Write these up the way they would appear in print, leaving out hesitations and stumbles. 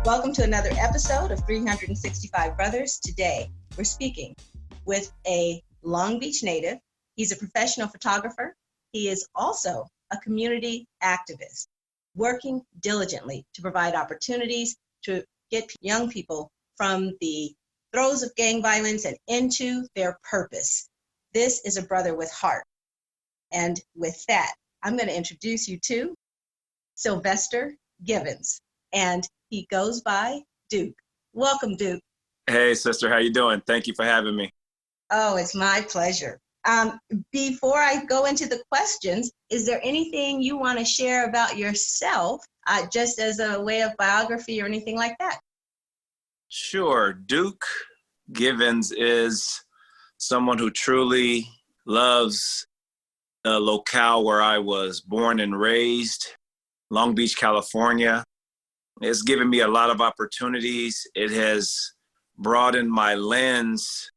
Welcome to another episode of 365 Brothers. Today, we're speaking with a Long Beach native. He's a professional photographer. He is also a community activist, working diligently to provide opportunities to get young people from the throes of gang violence and into their purpose. This is a brother with heart. And with that, I'm going to introduce you to Sylvester Givens, and he goes by Duke. Welcome, Duke. Hey, sister, how you doing? Thank you for having me. Oh, it's my pleasure. Before I go into the questions, is there anything you want to share about yourself, just as a way of biography or anything like that? Sure. Duke Givens is someone who truly loves the locale where I was born and raised, Long Beach, California. It's given me a lot of opportunities. It has broadened my lens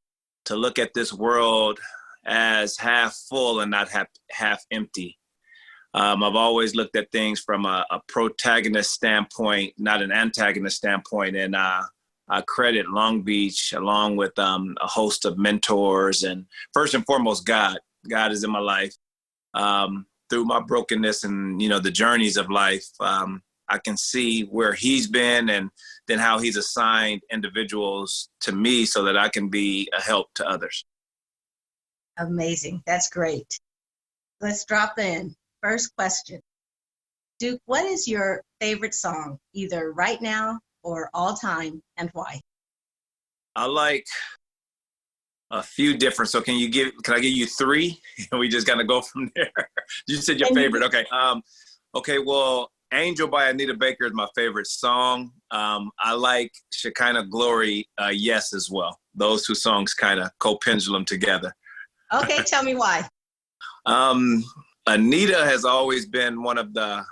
to look at this world as half full and not half empty. I've always looked at things from a protagonist standpoint, not an antagonist standpoint. And I credit Long Beach along with a host of mentors. And first and foremost, God. God is in my life. Through my brokenness and, the journeys of life, I can see where he's been and then how he's assigned individuals to me so that I can be a help to others. Amazing. That's great. Let's drop in. First question. Duke, what is your favorite song, either right now or all time, and why? I like a few different. So can I give you three? We just gotta go from there. You said your favorite. Okay. Well, Angel by Anita Baker is my favorite song. I like Shekinah Glory, Yes, as well. Those two songs kind of co-pendulum together. Okay, tell me why. Anita has always been one of the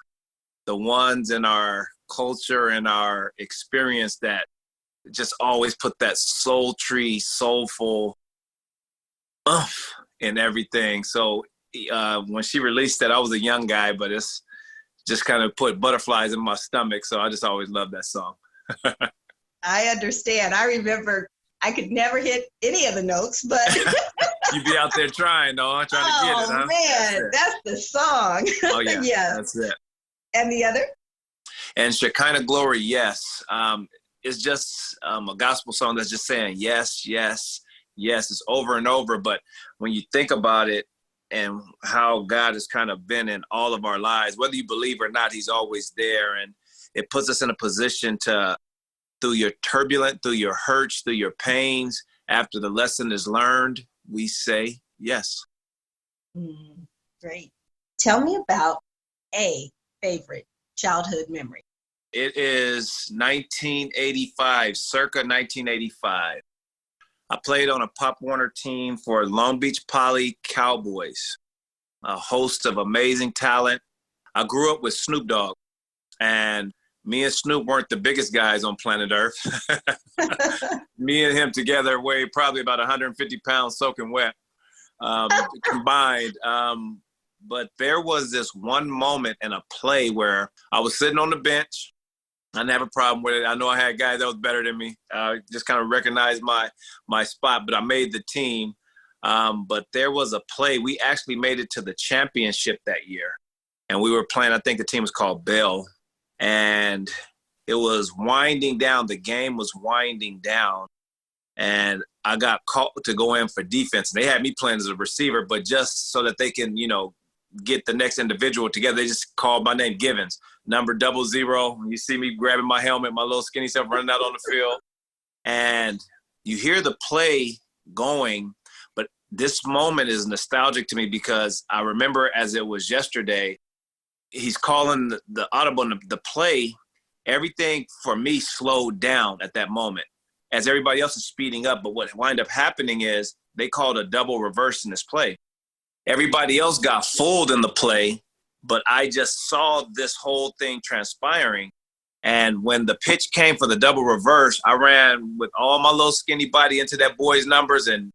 ones in our culture and our experience that just always put that sultry, soulful oomph in everything. So when she released that, I was a young guy, but it's just kind of put butterflies in my stomach. So I just always loved that song. I understand. I remember I could never hit any of the notes, but you'd be out there trying to get it, huh? Oh man, that's the song. Oh yeah, yes. That's it. And the other? And Shekinah Glory, Yes. It's just a gospel song that's just saying yes, yes, yes. It's over and over. But when you think about it and how God has kind of been in all of our lives, whether you believe or not, he's always there. And it puts us in a position to, through your turbulent, through your hurts, through your pains, after the lesson is learned, we say yes. Great. Tell me about a favorite childhood memory. It is 1985, circa 1985. I played on a Pop Warner team for Long Beach Poly Cowboys, a host of amazing talent. I grew up with Snoop Dogg, and me and Snoop weren't the biggest guys on planet Earth. Me and him together weighed probably about 150 pounds soaking wet combined. But there was this one moment in a play where I was sitting on the bench. I didn't have a problem with it. I know I had guys that was better than me. Just kind of recognized my spot, but I made the team. But there was a play. We actually made it to the championship that year. And we were playing, I think the team was called Bell. And it was winding down. The game was winding down. And I got called to go in for defense. They had me playing as a receiver, but just so that they can, get the next individual together, they just called my name, Givens, number 00. You see me grabbing my helmet, my little skinny self running out on the field. And you hear the play going, but this moment is nostalgic to me because I remember as it was yesterday, he's calling the audible, the play, everything for me slowed down at that moment as everybody else is speeding up. But what wound up happening is they called a double reverse in this play. Everybody else got fooled in the play, but I just saw this whole thing transpiring. And when the pitch came for the double reverse, I ran with all my little skinny body into that boy's numbers and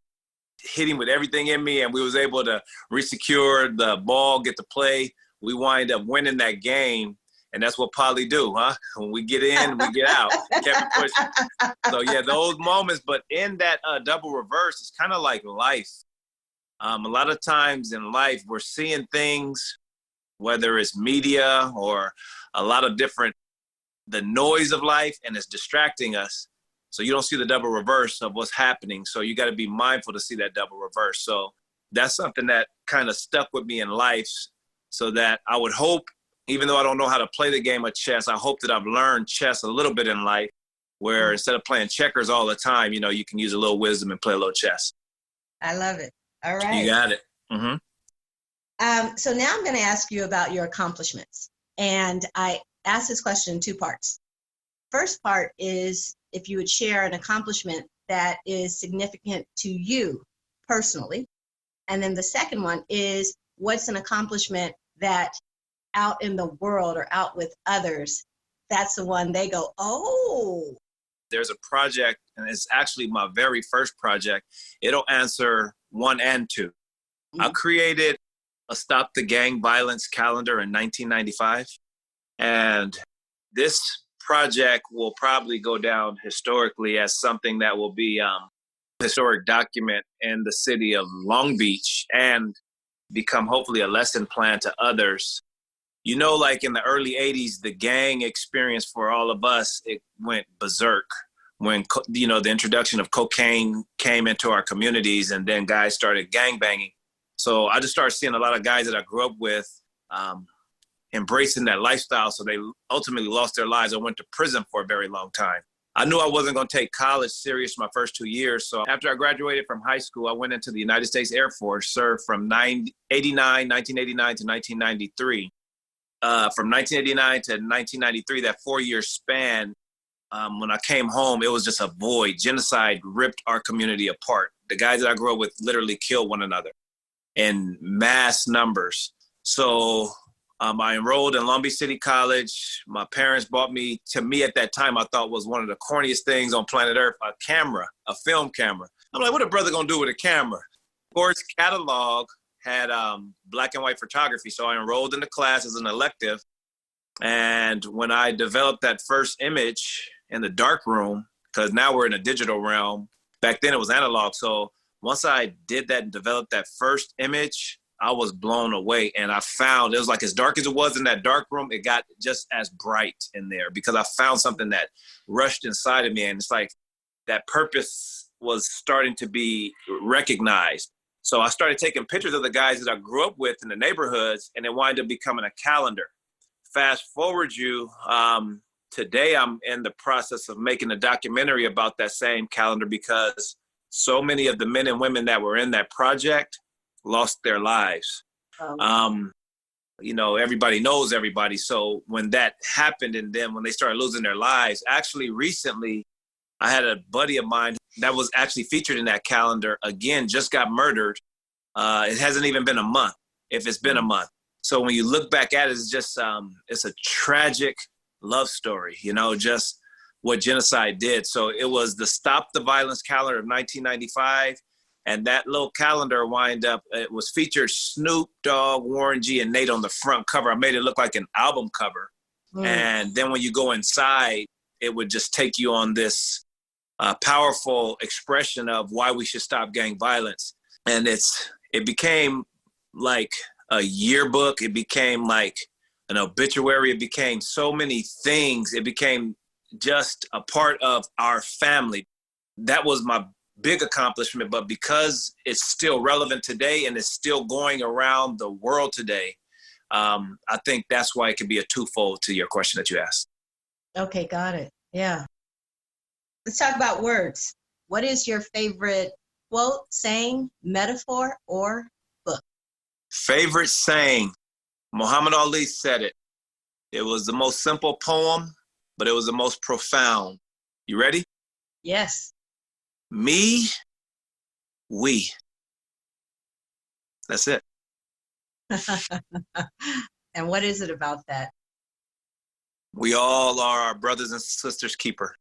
hit him with everything in me. And we was able to resecure the ball, get the play. We wind up winning that game. And that's what poly do, huh? When we get in, we get out. Kept pushing. So yeah, those moments, but in that double reverse, it's kind of like life. A lot of times in life, we're seeing things, whether it's media or a lot of different, the noise of life, and it's distracting us. So you don't see the double reverse of what's happening. So you got to be mindful to see that double reverse. So that's something that kind of stuck with me in life, so that I would hope, even though I don't know how to play the game of chess, I hope that I've learned chess a little bit in life, where instead of playing checkers all the time, you know, you can use a little wisdom and play a little chess. I love it. All right. You got it. Mm-hmm. So now I'm going to ask you about your accomplishments. And I asked this question in two parts. First part is if you would share an accomplishment that is significant to you personally. And then the second one is, what's an accomplishment that out in the world or out with others, that's the one they go, oh. There's a project, and it's actually my very first project. It'll answer 1 and 2. I created a Stop the Gang Violence calendar in 1995. And this project will probably go down historically as something that will be a historic document in the city of Long Beach, and become hopefully a lesson plan to others. You know, like in the early 80s, the gang experience for all of us, it went berserk when, you know, the introduction of cocaine came into our communities, and then guys started gang banging. So I just started seeing a lot of guys that I grew up with embracing that lifestyle. So they ultimately lost their lives or went to prison for a very long time. I knew I wasn't going to take college serious my first 2 years. So after I graduated from high school, I went into the United States Air Force, served from 1989 to 1993. From 1989 to 1993, that 4-year span, when I came home, it was just a void. Genocide ripped our community apart. The guys that I grew up with literally killed one another in mass numbers. So I enrolled in Long Beach City College. My parents bought me, to me at that time, I thought was one of the corniest things on planet Earth, a camera, a film camera. I'm like, what a brother gonna do with a camera? Course catalog had black and white photography. So I enrolled in the class as an elective. And when I developed that first image in the dark room, because now we're in a digital realm, back then it was analog. So once I did that and developed that first image, I was blown away. And I found, it was like as dark as it was in that dark room, it got just as bright in there, because I found something that rushed inside of me. And it's like that purpose was starting to be recognized. So I started taking pictures of the guys that I grew up with in the neighborhoods, and it wound up becoming a calendar. Fast forward you, today I'm in the process of making a documentary about that same calendar, because so many of the men and women that were in that project lost their lives. You know, everybody knows everybody. So when that happened, and then when they started losing their lives, actually recently, I had a buddy of mine that was actually featured in that calendar, again, just got murdered. It hasn't even been a month, if it's been a month. So when you look back at it, it's just, it's a tragic love story, you know, just what genocide did. So it was the Stop the Violence calendar of 1995. And that little calendar it was featured Snoop Dogg, Warren G, and Nate on the front cover. I made it look like an album cover. And then when you go inside, it would just take you on this powerful expression of why we should stop gang violence. And it became like a yearbook. It became like an obituary. It became so many things. It became just a part of our family. That was my big accomplishment, but because it's still relevant today and it's still going around the world today, I think that's why it could be a twofold to your question that you asked. Okay, got it. Yeah. Let's talk about words. What is your favorite quote, saying, metaphor, or book? Favorite saying? Muhammad Ali said it. It was the most simple poem, but it was the most profound. You ready? Yes. Me, we. That's it. And what is it about that? We all are our brothers and sisters' keeper.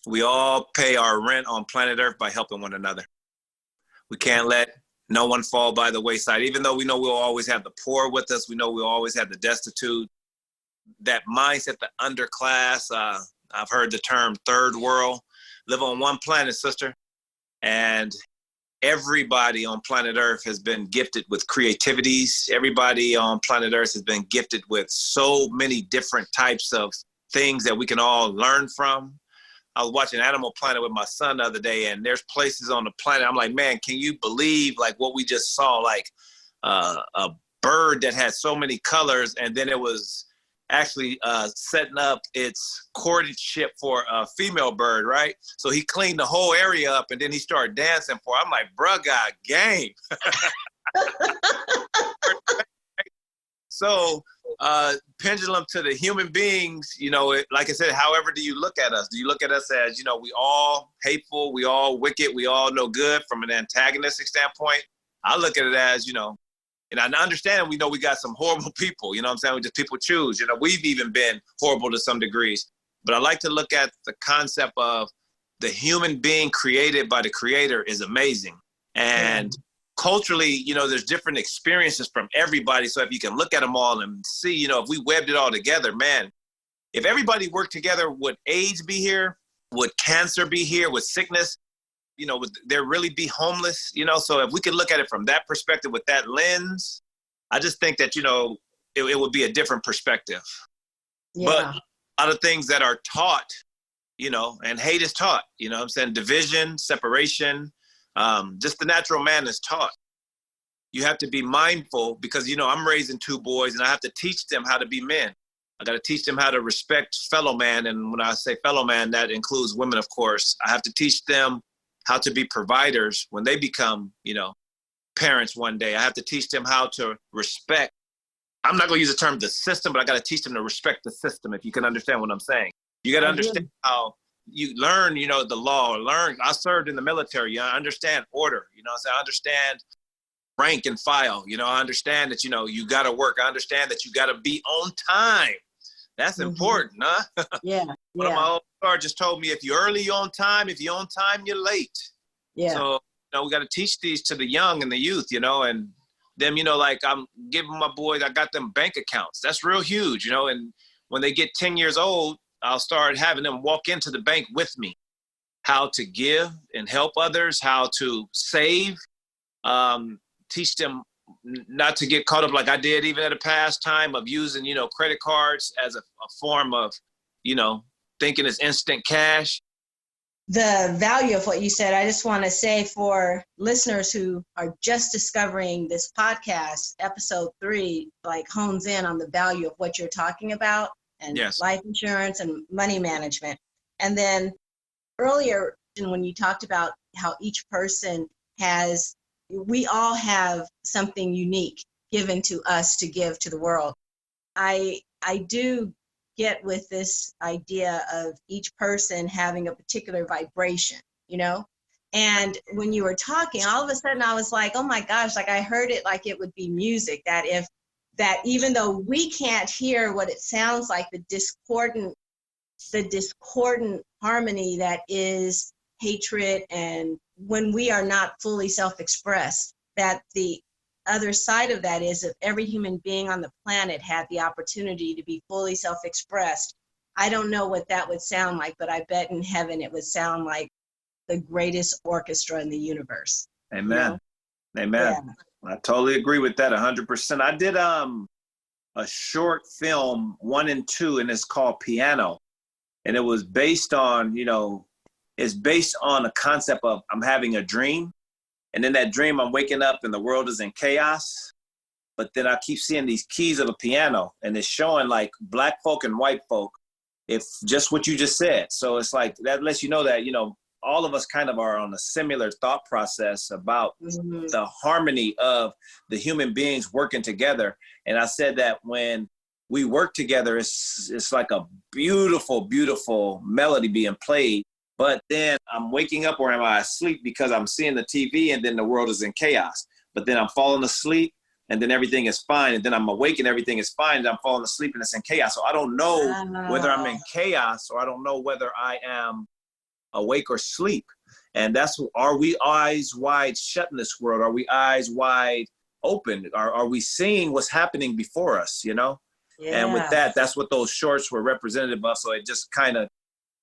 We all pay our rent on planet Earth by helping one another. We can't let no one fall by the wayside. Even though we know we'll always have the poor with us, we know we'll always have the destitute, that mindset, the underclass. I've heard the term third world. Live on one planet, sister. And everybody on planet Earth has been gifted with creativities. Everybody on planet Earth has been gifted with so many different types of things that we can all learn from. I was watching Animal Planet with my son the other day, and there's places on the planet. I'm like, man, can you believe like what we just saw? Like a bird that had so many colors, and then it was actually setting up its courtship for a female bird, right? So he cleaned the whole area up, and then he started dancing for her. I'm like, bruh, got game. So pendulum to the human beings, you know, like I said, however do you look at us? Do you look at us as, you know, we all hateful, we all wicked, we all no good from an antagonistic standpoint? I look at it as, you know, and I understand, we know we got some horrible people, you know what I'm saying? We just people choose, you know, we've even been horrible to some degrees. But I like to look at the concept of the human being created by the creator is amazing. And culturally, you know, there's different experiences from everybody. So if you can look at them all and see, you know, if we webbed it all together, man, if everybody worked together, would AIDS be here? Would cancer be here? Would sickness? You know, would there really be homeless? You know, so if we could look at it from that perspective with that lens, I just think that, you know, it would be a different perspective. Yeah. But a lot of things that are taught, you know, and hate is taught, you know what I'm saying? Division, separation, just the natural man is taught. You have to be mindful because, you know, I'm raising two boys and I have to teach them how to be men. I got to teach them how to respect fellow man. And when I say fellow man, that includes women, of course. I have to teach them how to be providers when they become, you know, parents one day. I have to teach them how to respect. I'm not going to use the term the system, but I got to teach them to respect the system, if you can understand what I'm saying. You got to understand how you learn, you know, the law, I served in the military. I understand order, you know, so I understand rank and file. You know, I understand that, you know, you got to work. I understand that you got to be on time. That's important, huh? Yeah. One of my old sergeants told me, if you're early, you're on time. If you're on time, you're late. Yeah. So, you know, we got to teach these to the young and the youth, you know, and them, you know, like I'm giving my boys, I got them bank accounts. That's real huge, you know, and when they get 10 years old, I'll start having them walk into the bank with me, how to give and help others, how to save, teach them not to get caught up like I did even at a past time of using, you know, credit cards as a form of, you know, thinking it's instant cash. The value of what you said, I just want to say for listeners who are just discovering this podcast, episode 3, like hones in on the value of what you're talking about and life insurance and money management. And then earlier when you talked about how each person has, we all have something unique given to us to give to the world. I do get with this idea of each person having a particular vibration, you know? And when you were talking, all of a sudden I was like, oh my gosh, like I heard it like it would be music, that even though we can't hear what it sounds like, the discordant harmony that is hatred, and when we are not fully self-expressed, that the other side of that is if every human being on the planet had the opportunity to be fully self-expressed, I don't know what that would sound like, but I bet in heaven it would sound like the greatest orchestra in the universe. Amen. You know? Amen. Yeah. I totally agree with that 100%. I did a short film 1 and 2, and it's called Piano. And it was based on, you know, it's based on a concept of I'm having a dream. And in that dream, I'm waking up and the world is in chaos. But then I keep seeing these keys of a piano, and it's showing like black folk and white folk, if just what you just said. So it's like, that lets you know that, you know, all of us kind of are on a similar thought process about the harmony of the human beings working together. And I said that when we work together, it's like a beautiful, beautiful melody being played. But then I'm waking up, or am I asleep because I'm seeing the TV and then the world is in chaos. But then I'm falling asleep and then everything is fine. And then I'm awake and everything is fine. And I'm falling asleep and it's in chaos. So I don't know whether I'm in chaos, or I don't know whether I am awake or sleep. And that's, are we eyes wide shut in this world? Are we eyes wide open? Are we seeing what's happening before us, you know? And with Yeah, that, that's what those shorts were representative of. So it just kind of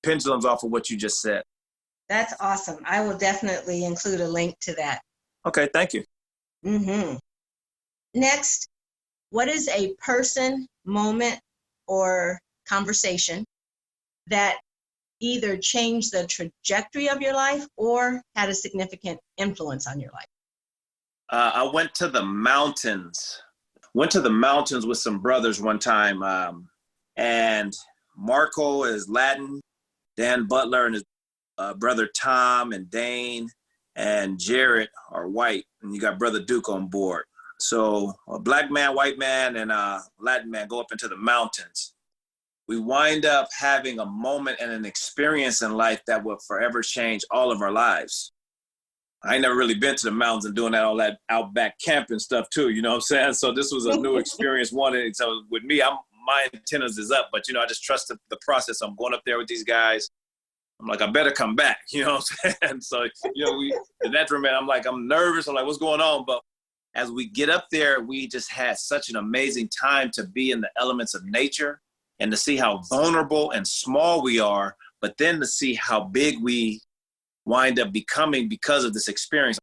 pendulums off of what you just said. that's awesome. I will definitely include a link to that. Okay, thank you. Mm-hmm. Next, what is a person, moment, or conversation that either changed the trajectory of your life or had a significant influence on your life? I went to the mountains. Went to the mountains with some brothers one time, and Marco is Latin, Dan Butler and his brother Tom and Dane and Jarrett are white, and you got brother Duke on board. So a black man, white man, and a Latin man go up into the mountains. We wind up having a moment and an experience in life that will forever change all of our lives. I ain't never really been to the mountains and doing all that outback camping stuff too, you know what I'm saying? So this was a new experience. So with me, my antennas is up, but I just trust the process. I'm going up there with these guys. I'm like, I better come back, you know what I'm saying? So, in that room, I'm nervous. I'm like, what's going on? But as we get up there, we just had such an amazing time to be in the elements of nature and to see how vulnerable and small we are, but then to see how big we wind up becoming because of this experience.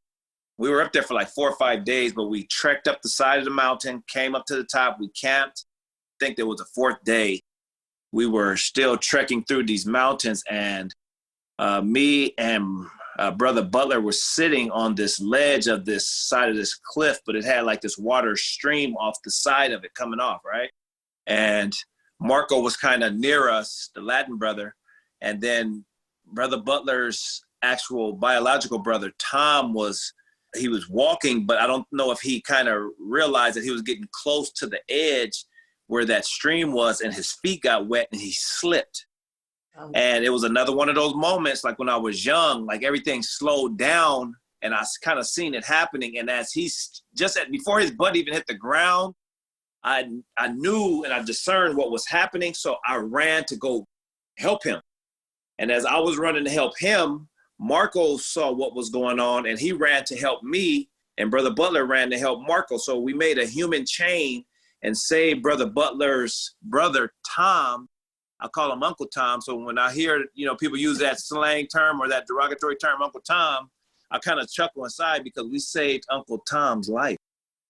We were up there for like 4 or 5 days, but we trekked up the side of the mountain, came up to the top, we camped. I think there was the 4th day. We were still trekking through these mountains, and me and Brother Butler were sitting on this ledge of this side of this cliff, but it had like this water stream off the side of it coming off, right? And Marco was kind of near us, the Latin brother, and then Brother Butler's actual biological brother, Tom, he was walking, but I don't know if he kind of realized that he was getting close to the edge where that stream was, and his feet got wet and he slipped. And it was another one of those moments, like when I was young, like everything slowed down and I kind of seen it happening. And as he's before his butt even hit the ground, I knew and I discerned what was happening. So I ran to go help him. And as I was running to help him, Marco saw what was going on and he ran to help me, and Brother Butler ran to help Marco. So we made a human chain and saved Brother Butler's brother, Tom. I call him Uncle Tom. So when I hear, people use that slang term or that derogatory term, Uncle Tom, I kind of chuckle inside because we saved Uncle Tom's life.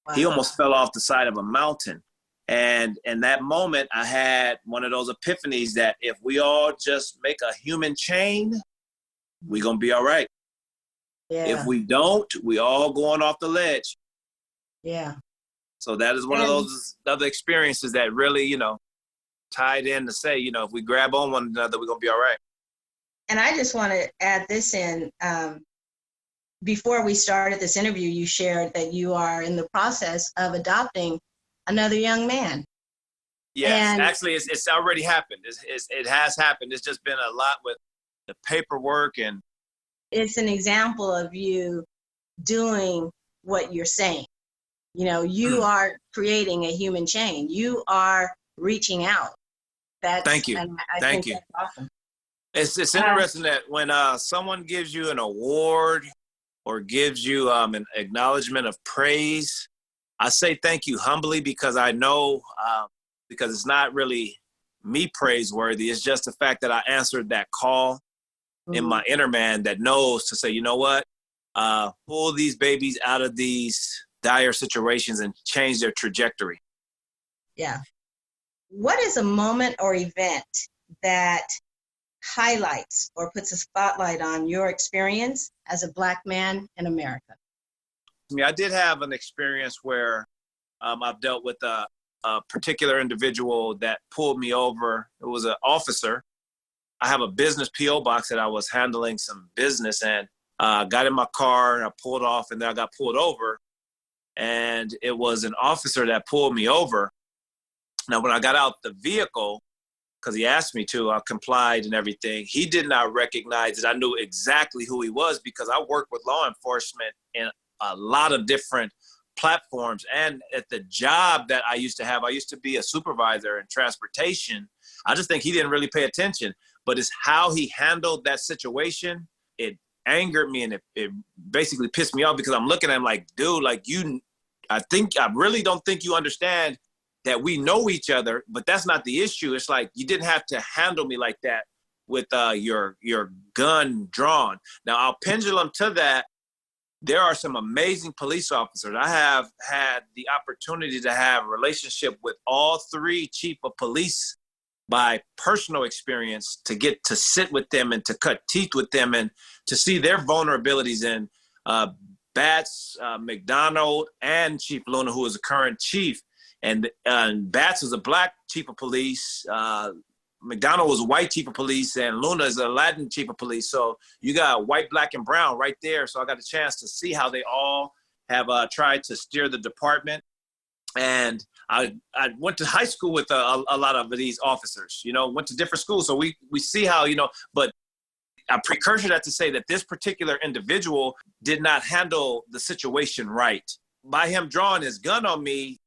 Wow. He almost fell off the side of a mountain. And in that moment, I had one of those epiphanies that if we all just make a human chain, we're going to be all right. Yeah. If we don't, we all going off the ledge. Yeah. So that is one of those other experiences that really, tied in to say, if we grab on one another, we're going to be all right. And I just want to add this in. Before we started this interview, you shared that you are in the process of adopting another young man. Yes, actually, it's already happened. It has happened. It's just been a lot with the paperwork, and it's an example of you doing what you're saying. You are creating a human chain. You are reaching out. Thank you. Thank you. That's awesome. It's interesting that when someone gives you an award or gives you an acknowledgement of praise, I say thank you humbly because I know because it's not really me praiseworthy. It's just the fact that I answered that call in my inner man that knows to say, you know what, pull these babies out of these dire situations and change their trajectory. Yeah. What is a moment or event that highlights or puts a spotlight on your experience as a Black man in America? I did have an experience where I've dealt with a particular individual that pulled me over. It was an officer. I have a business P.O. box that I was handling some business, and got in my car and I pulled off, and then I got pulled over. And it was an officer that pulled me over. Now, when I got out the vehicle, because he asked me to, I complied and everything. He did not recognize that I knew exactly who he was because I work with law enforcement in a lot of different platforms. And at the job that I used to have, I used to be a supervisor in transportation. I just think he didn't really pay attention. But it's how he handled that situation. It angered me, and it basically pissed me off because I'm looking at him like, dude, like I really don't think you understand that we know each other, but that's not the issue. It's like, you didn't have to handle me like that with your gun drawn. Now, I'll pendulum to that. There are some amazing police officers. I have had the opportunity to have a relationship with all three chief of police by personal experience, to get to sit with them and to cut teeth with them and to see their vulnerabilities. And Batts, McDonald, and Chief Luna, who is the current chief. And Batts is a black chief of police. McDonald was a white chief of police, and Luna is a Latin chief of police. So you got white, black, and brown right there. So I got a chance to see how they all have tried to steer the department. And I went to high school with a lot of these officers, went to different schools. So we see how, but I precursor that to say that this particular individual did not handle the situation right. By him drawing his gun on me,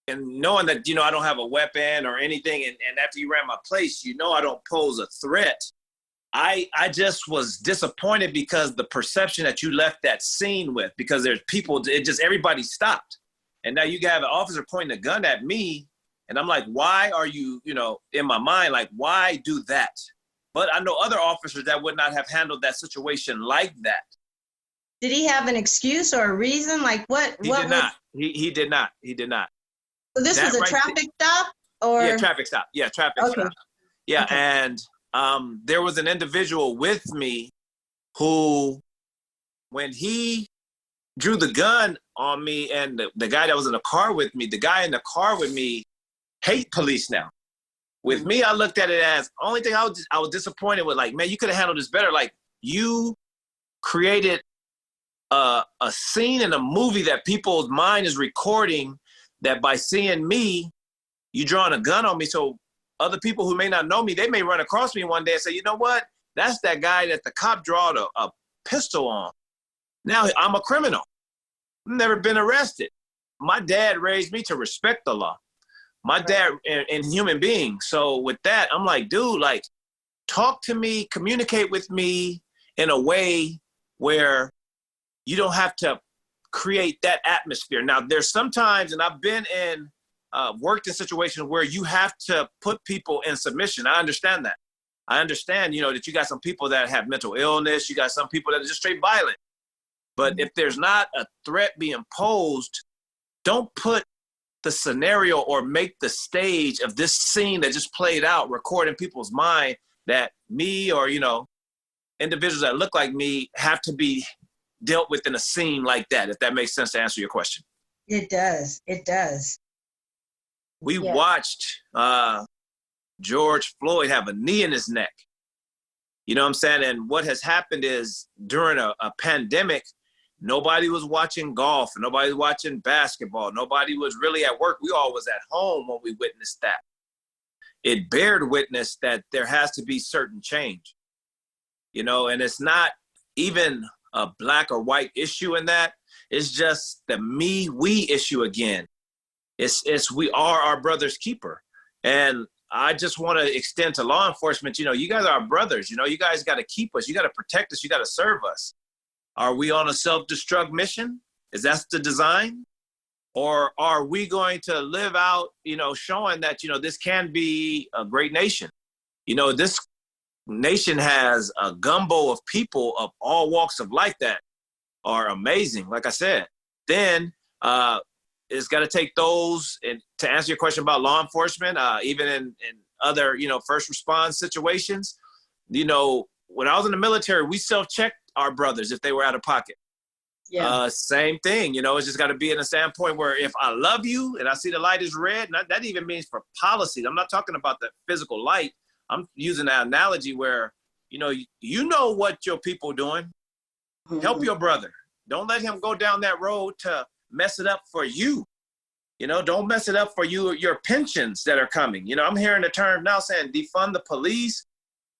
and knowing that, I don't have a weapon or anything, and after you ran my place, I don't pose a threat. I just was disappointed because the perception that you left that scene with, because there's people, everybody stopped. And now you have an officer pointing a gun at me, and I'm like, why are you, in my mind, like, why do that? But I know other officers that would not have handled that situation like that. Did he have an excuse or a reason? Like what? He did not. He did not. He did not. So this was a traffic stop? Or? Yeah, traffic stop. Yeah, traffic stop. Yeah, okay. And there was an individual with me who, when he drew the gun on me, and the guy that was in the car with me, the guy in the car with me hate police now. With me, I looked at it as, only thing I was disappointed with, like, man, you could have handled this better. Like, you created a scene in a movie that people's mind is recording, that by seeing me, you drawing a gun on me. So other people who may not know me, they may run across me one day and say, you know what? That's that guy that the cop drawed a pistol on. Now I'm a criminal. I've never been arrested. My dad raised me to respect the law. My dad and human beings. So with that, I'm like, dude, like, talk to me, communicate with me in a way where you don't have to create that atmosphere. Now, there's sometimes, and I've been in, worked in situations where you have to put people in submission. I understand that. I understand, that you got some people that have mental illness. You got some people that are just straight violent. But if there's not a threat being posed, don't put the scenario or make the stage of this scene that just played out, recording people's mind that me or, individuals that look like me have to be dealt with in a scene like that, if that makes sense to answer your question. It does. It does. We watched George Floyd have a knee in his neck. You know what I'm saying? And what has happened is, during a pandemic, nobody was watching golf. Nobody was watching basketball. Nobody was really at work. We all was at home when we witnessed that. It bared witness that there has to be certain change. And it's not even a black or white issue in that. It's just the we issue again. It's we are our brother's keeper. And I just want to extend to law enforcement, you guys are our brothers. You guys got to keep us. You got to protect us. You got to serve us. Are we on a self-destruct mission? Is that the design? Or are we going to live out, showing that, this can be a great nation? This nation has a gumbo of people of all walks of life that are amazing. Like I said, then it's got to take those, and to answer your question about law enforcement, even in other, first response situations, when I was in the military, we self-checked our brothers if they were out of pocket. Yeah. Same thing, it's just got to be in a standpoint where if I love you and I see the light is red, that even means for policies. I'm not talking about the physical light. I'm using that analogy where, you know what your people doing. Mm-hmm. Help your brother. Don't let him go down that road to mess it up for you. Don't mess it up for your pensions that are coming. I'm hearing the term now saying defund the police.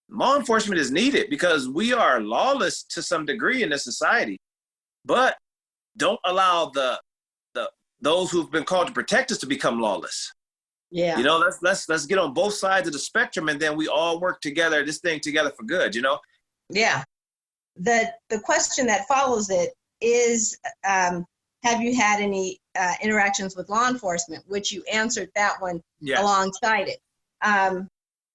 Law enforcement is needed because we are lawless to some degree in this society. But don't allow those who've been called to protect us to become lawless. Yeah. Let's get on both sides of the spectrum, and then we all work together, this thing together for good, Yeah. The question that follows it is, have you had any interactions with law enforcement, which you answered that one Yes. alongside it.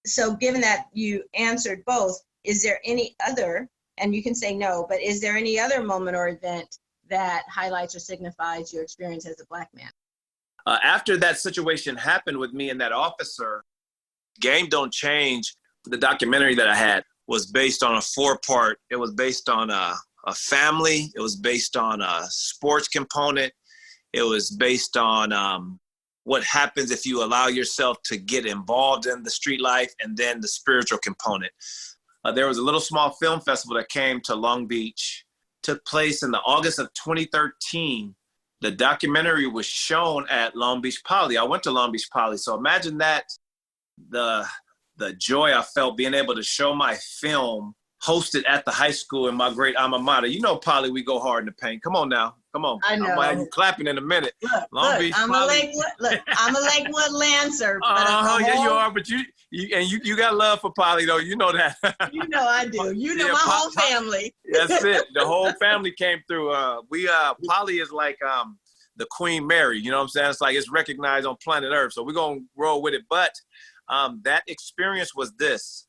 So given that you answered both, is there any other, and you can say no, but is there any other moment or event that highlights or signifies your experience as a Black man? After that situation happened with me and that officer, Game Don't Change, the documentary that I had, was based on a 4-part. It was based on a family. It was based on a sports component. It was based on what happens if you allow yourself to get involved in the street life, and then the spiritual component. There was a little small film festival that came to Long Beach, took place in the August of 2013. The documentary was shown at Long Beach Poly. I went to Long Beach Poly. So imagine that, the joy I felt being able to show my film hosted at the high school in my great alma mater. You know, Poly, we go hard in the paint. Come on now. Come on. I know. I'm going to have you clapping in a minute. Look, I'm a Lakewood Lancer. Oh, yeah, you are. But you got love for Poly, though. You know that. You know I do. You know, yeah, my whole family. That's it. The whole family came through. Poly is like the Queen Mary. You know what I'm saying? It's like it's recognized on planet Earth. So we're going to roll with it. But that experience was this.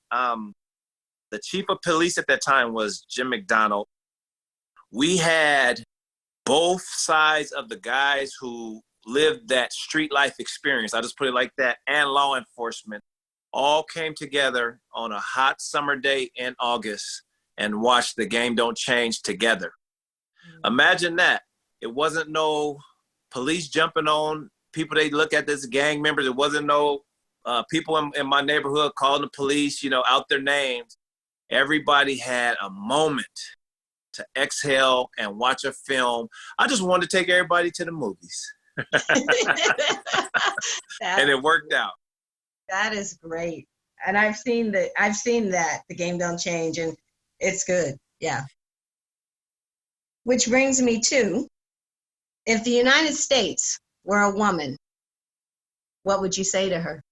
The chief of police at that time was Jim McDonald. We had both sides of the guys who lived that street life experience, I just put it like that, and law enforcement all came together on a hot summer day in August and watched the Game Don't Change together. Mm-hmm. Imagine that. It wasn't no police jumping on people they look at as gang members. It wasn't no people in my neighborhood calling the police, out their names. Everybody had a moment to exhale and watch a film. I just wanted to take everybody to the movies. And it worked out. That is great. And I've seen that, The Game Don't Change, and it's good. Yeah. Which brings me to, if the United States were a woman, what would you say to her?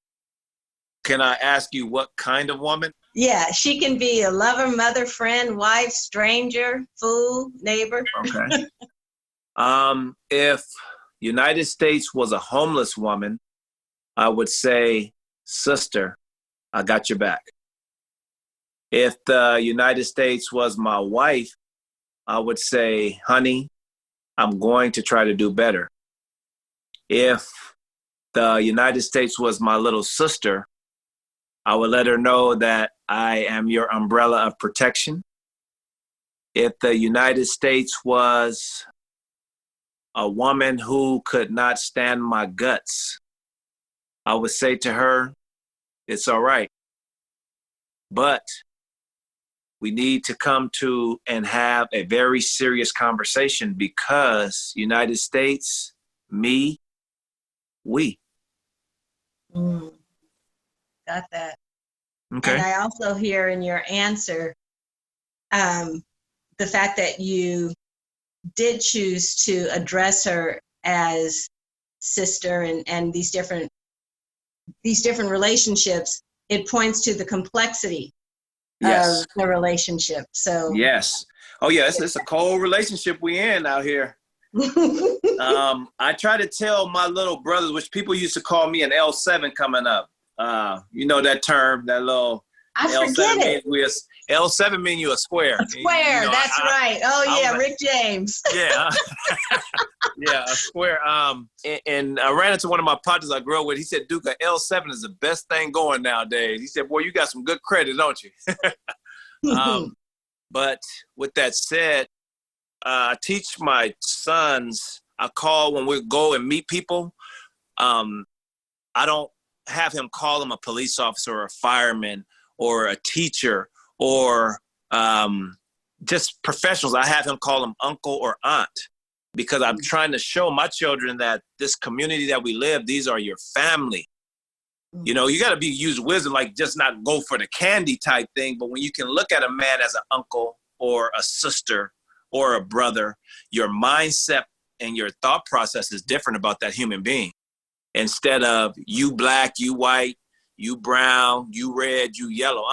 Can I ask you what kind of woman? Yeah, she can be a lover, mother, friend, wife, stranger, fool, neighbor. Okay. If United States was a homeless woman, I would say, sister, I got your back. If the United States was my wife, I would say, honey, I'm going to try to do better. If the United States was my little sister, I would let her know that I am your umbrella of protection. If the United States was a woman who could not stand my guts, I would say to her, it's all right. But we need to come to and have a very serious conversation, because United States, me, we. Got that. Okay. And I also hear in your answer the fact that you did choose to address her as sister, and these different relationships. It points to the complexity of the relationship. So yes. Oh yeah, it's a cold relationship we in out here. I try to tell my little brothers, which people used to call me an L7 coming up. You know that term, that little I L7 forget it. L7 mean you a square. A square, that's right. Oh yeah, Rick James. Yeah. Yeah, a square. And I ran into one of my partners I grew up with. He said, Duke, a L7 is the best thing going nowadays. He said, boy, you got some good credit, don't you? But with that said, I teach my sons, I call when we go and meet people. I don't have him call him a police officer or a fireman or a teacher or just professionals. I have him call them uncle or aunt, because I'm trying to show my children that this community that we live, these are your family. You know, you got to use wisdom, like just not go for the candy type thing. But when you can look at a man as an uncle or a sister or a brother, your mindset and your thought process is different about that human being. Instead of you black, you white, you brown, you red, you yellow.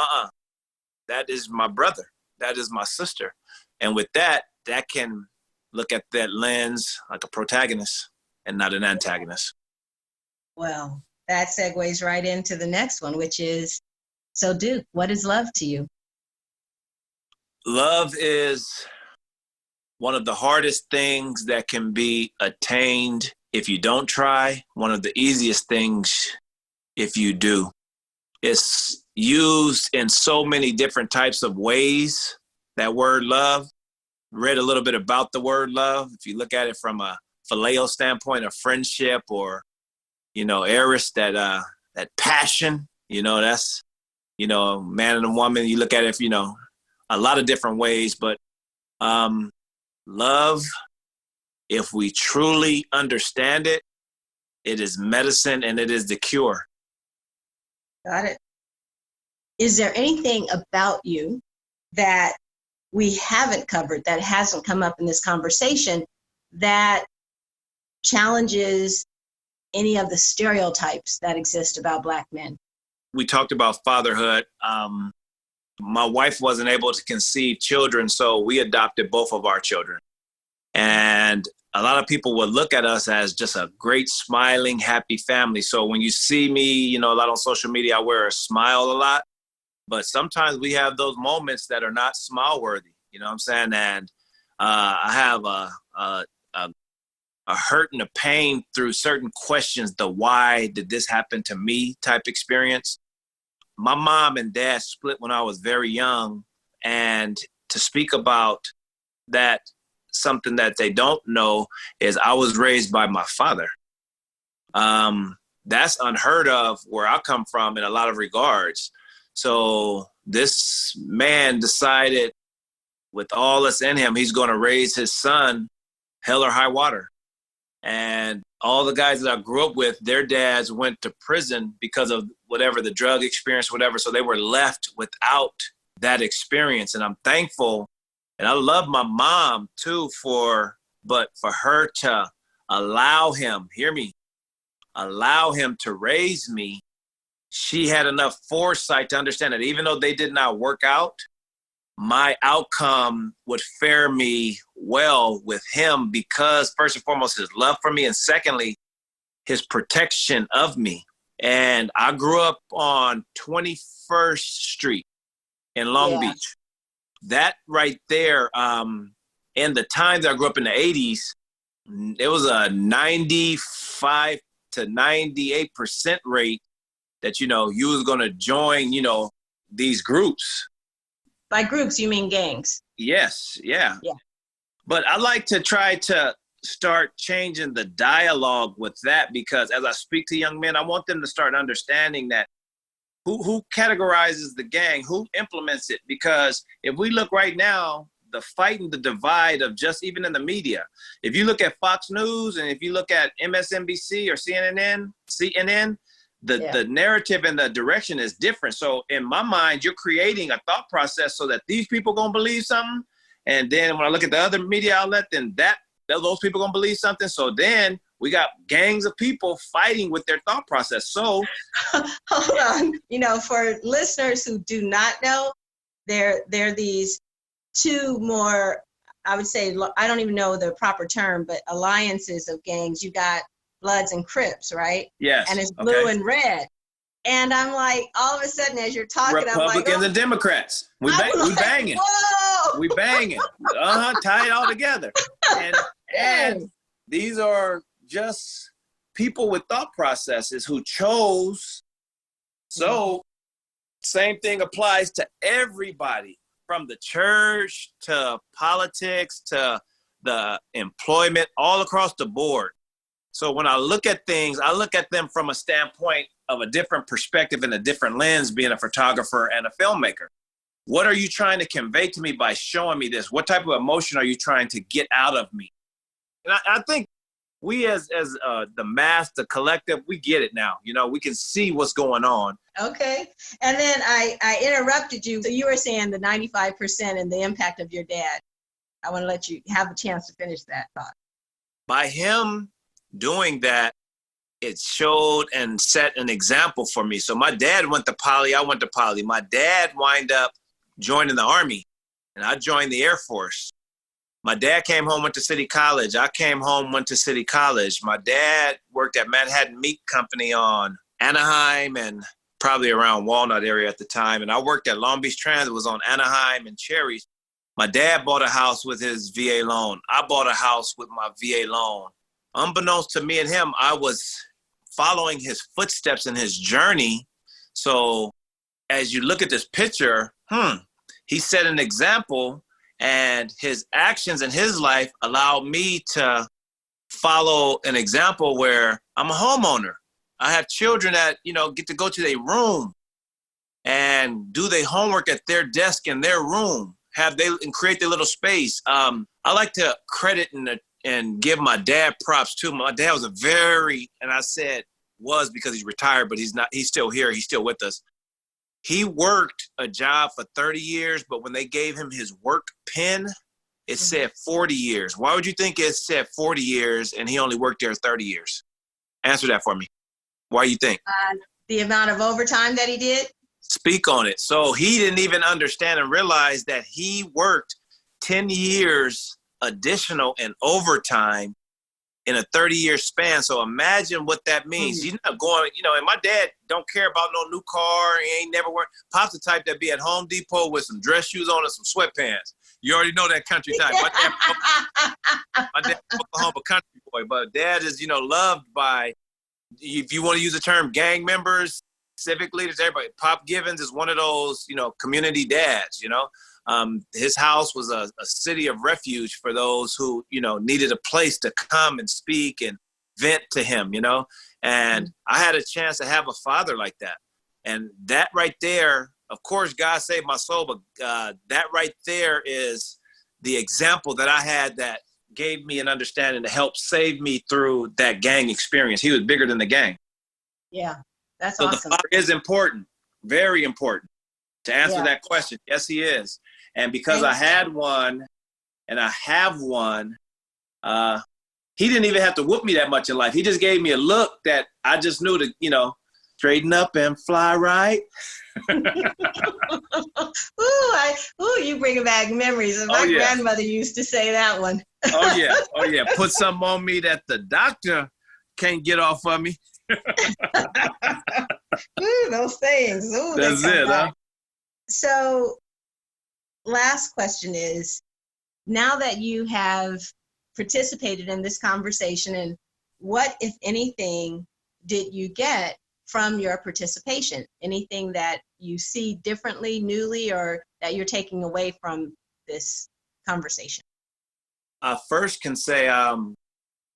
That is my brother. That is my sister. And with that, that can look at that lens like a protagonist and not an antagonist. Well, that segues right into the next one, which is, so Duke, what is love to you? Love is one of the hardest things that can be attained if you don't try, one of the easiest things if you do. It's used in so many different types of ways, that word love. Read a little bit about the word love. If you look at it from a phileo standpoint of friendship, or, eros, that passion, that's, man and a woman. You look at it, a lot of different ways, but love, if we truly understand it, it is medicine and it is the cure. Got it. Is there anything about you that we haven't covered, that hasn't come up in this conversation, that challenges any of the stereotypes that exist about Black men? We talked about fatherhood. My wife wasn't able to conceive children, so we adopted both of our children. And a lot of people would look at us as just a great, smiling, happy family. So when you see me, a lot on social media, I wear a smile a lot. But sometimes we have those moments that are not smile worthy. You know what I'm saying? And I have a hurt and a pain through certain questions, the why did this happen to me type experience. My mom and dad split when I was very young. And to speak about that, something that they don't know is I was raised by my father. That's unheard of where I come from in a lot of regards. So this man decided with all that's in him, he's going to raise his son hell or high water. And all the guys that I grew up with, their dads went to prison because of whatever, the drug experience, whatever. So they were left without that experience. And I'm thankful. And I love my mom too but for her to allow him, hear me, allow him to raise me. She had enough foresight to understand that even though they did not work out, my outcome would fare me well with him because, first and foremost, his love for me, and secondly, his protection of me. And I grew up on 21st Street in Long Beach. That right there, in the times I grew up in the 80s, it was a 95 to 98% rate that, you was going to join, these groups. By groups, you mean gangs? Yes, yeah. But I like to try to start changing the dialogue with that, because as I speak to young men, I want them to start understanding that who categorizes the gang, who implements it. Because if we look right now, the fight and the divide of just even in the media, if you look at Fox News and if you look at MSNBC or CNN, the narrative and the direction is different. So in my mind, you're creating a thought process so that these people going to believe something. And then when I look at the other media outlet, then those people going to believe something. So then we got gangs of people fighting with their thought process. So hold on. For listeners who do not know, there are these two more, I would say, I don't even know the proper term, but alliances of gangs. You got Bloods and Crips, right? Yes. And it's blue and red. And I'm like, all of a sudden, as you're talking, Republicans I'm like, and Democrats. We banging. Whoa! We banging. Tie it all together. And these are just people with thought processes who chose. So same thing applies to everybody, from the church to politics to the employment, all across the board. So when I look at things, I look at them from a standpoint of a different perspective and a different lens, being a photographer and a filmmaker. What are you trying to convey to me by showing me this? What type of emotion are you trying to get out of me? And I think we as the mass, the collective, we get it now. We can see what's going on. Okay. And then I interrupted you. So you were saying the 95% and the impact of your dad. I want to let you have a chance to finish that thought. By him doing that, it showed and set an example for me. So my dad went to poly, I went to poly. My dad wound up joining the Army, and I joined the Air Force. My dad came home, went to City College. I came home, went to City College. My dad worked at Manhattan Meat Company on Anaheim and probably around Walnut area at the time. And I worked at Long Beach Transit, was on Anaheim and Cherry. My dad bought a house with his VA loan. I bought a house with my VA loan. Unbeknownst to me and him, I was following his footsteps in his journey. So as you look at this picture, he set an example, and his actions in his life allowed me to follow an example where I'm a homeowner. I have children that, get to go to their room and do their homework at their desk in their room, and create their little space. I like to credit and give my dad props too. My dad was and I said was because he's retired, but he's not, he's still here. He's still with us. He worked a job for 30 years, but when they gave him his work pen, it said 40 years. Why would you think it said 40 years and he only worked there 30 years? Answer that for me. Why do you think? The amount of overtime that he did? Speak on it. So he didn't even understand and realize that he worked 10 years additional in overtime in a 30-year span. So imagine what that means. You're not going, and my dad don't care about no new car. He ain't never worked. Pop's the type that be at Home Depot with some dress shoes on and some sweatpants. You already know that country type. My dad Oklahoma country boy, but dad is, loved by, if you want to use the term, gang members, civic leaders, everybody. Pop Givens is one of those, community dads, His house was a city of refuge for those who, needed a place to come and speak and vent to him, And I had a chance to have a father like that. And that right there, of course, God saved my soul, but that right there is the example that I had that gave me an understanding to help save me through that gang experience. He was bigger than the gang. Yeah, that's so awesome. The father is important, very important. To answer that question, yes, he is. And because I had one and I have one, he didn't even have to whoop me that much in life. He just gave me a look that I just knew to, straighten up and fly right. You bring back memories. My grandmother used to say that one. Oh, yeah. Put something on me that the doctor can't get off of me. Those things. That's it, huh? So last question is, now that you have participated in this conversation, and what, if anything, did you get from your participation? Anything that you see differently, newly, or that you're taking away from this conversation? I first can say,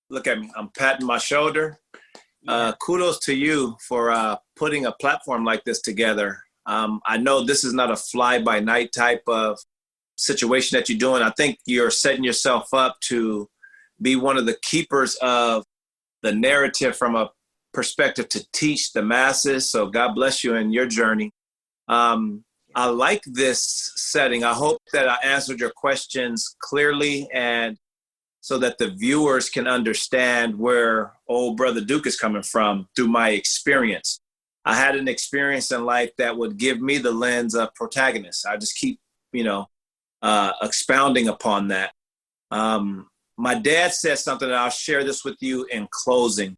look at me, I'm patting my shoulder. Kudos to you for putting a platform like this together. I know this is not a fly-by-night type of situation that you're doing. I think you're setting yourself up to be one of the keepers of the narrative from a perspective to teach the masses. So God bless you in your journey. I like this setting. I hope that I answered your questions clearly and so that the viewers can understand where old brother Duke is coming from through my experience. I had an experience in life that would give me the lens of protagonist. I just keep, expounding upon that. My dad said something, and I'll share this with you in closing.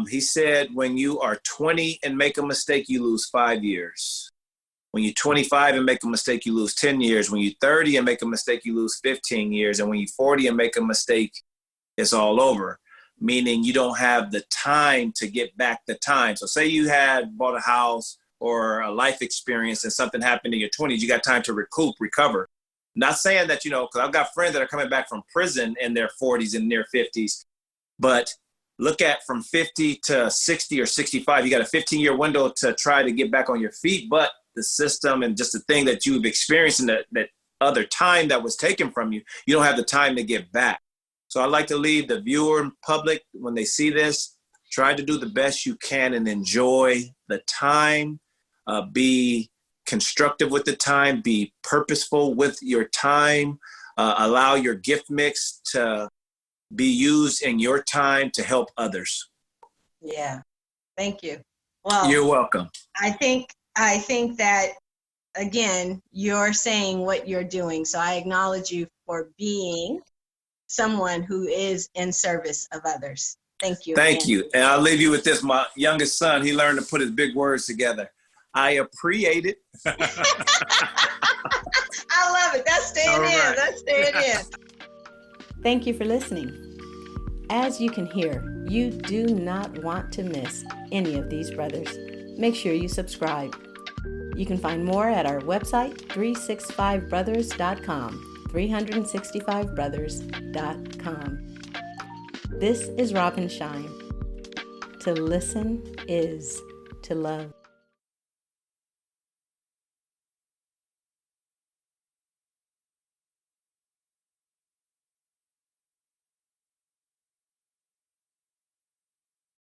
He said, when you are 20 and make a mistake, you lose 5 years. When you're 25 and make a mistake, you lose 10 years. When you're 30 and make a mistake, you lose 15 years. And when you're 40 and make a mistake, it's all over. Meaning you don't have the time to get back the time. So say you had bought a house or a life experience and something happened in your 20s, you got time to recover. Not saying that, because I've got friends that are coming back from prison in their 40s and near 50s, but look at from 50 to 60 or 65, you got a 15-year window to try to get back on your feet, but the system and just the thing that you've experienced in that other time that was taken from you, you don't have the time to get back. So I'd like to leave the viewer and public, when they see this, try to do the best you can and enjoy the time, be constructive with the time, be purposeful with your time, allow your gift mix to be used in your time to help others. Yeah, thank you. Well, you're welcome. I think that, again, you're saying what you're doing. So I acknowledge you for being someone who is in service of others. Thank you Thank again. you. And I'll leave you with this. My youngest son, he learned to put his big words together. I appreciate it. I love it. That's staying in. That's staying in. Thank you for listening. As you can hear, you do not want to miss any of these brothers. Make sure you subscribe. You can find more at our website, 365brothers.com, 365brothers.com. This is Robin Shine. To listen is to love.